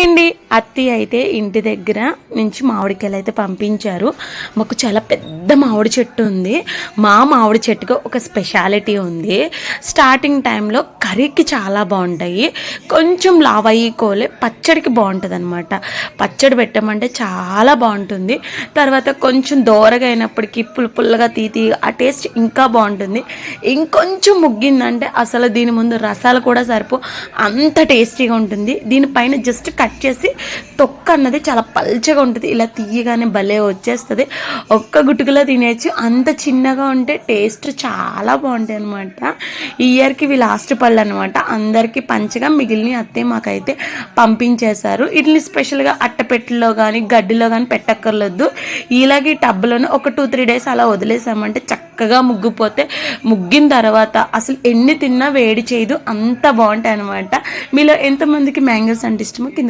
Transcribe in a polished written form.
Hi అండి. అత్తయ్య అయితే ఇంటి దగ్గర నుంచి మామిడికాయలు అయితే పంపించారు. మాకు చాలా పెద్ద మామిడి చెట్టు ఉంది. మా మామిడి చెట్టుకు ఒక స్పెషాలిటీ ఉంది. స్టార్టింగ్ టైంలో కర్రీకి చాలా బాగుంటాయి. కొంచెం లావయ్యి కోలే పచ్చడికి బాగుంటుంది అనమాట. పచ్చడి పెట్టమంటే చాలా బాగుంటుంది. తర్వాత కొంచెం దోరగా అయినప్పటికీ పుల్లగా తీతి ఆ టేస్ట్ ఇంకా బాగుంటుంది. ఇంకొంచెం ముగ్గిందంటే అసలు దీని ముందు రసాలు కూడా సరిపో అంత టేస్టీగా ఉంటుంది. దీనిపైన జస్ట్ కట్ చేసి తొక్క అన్నది చాలా పల్చగా ఉంటుంది. ఇలా తీయగానే భలే వచ్చేస్తుంది. ఒక్క గుట్టుకులో తినేయచ్చు. అంత చిన్నగా ఉంటే టేస్ట్ చాలా బాగుంటాయి అనమాట. ఈ ఇయర్కి ఇవి లాస్ట్ పళ్ళు అనమాట. అందరికీ పంచగా మిగిలిన అత్తే మాకైతే పంపించేశారు. వీటిని స్పెషల్గా అట్టపెట్టెలో కానీ గడ్డిలో కానీ పెట్టక్కర్లేదు. ఇలాగే టబ్లోనే ఒక 2-3 డేస్ అలా వదిలేసామంటే చక్కగా ముగ్గిపోతే ముగ్గిన తర్వాత అసలు ఎన్ని తిన్నా వేడి చేయదు. అంత బాగుంటాయి అనమాట. మీలో ఎంతమందికి మ్యాంగోస్ అంటే ఇష్టమో కింద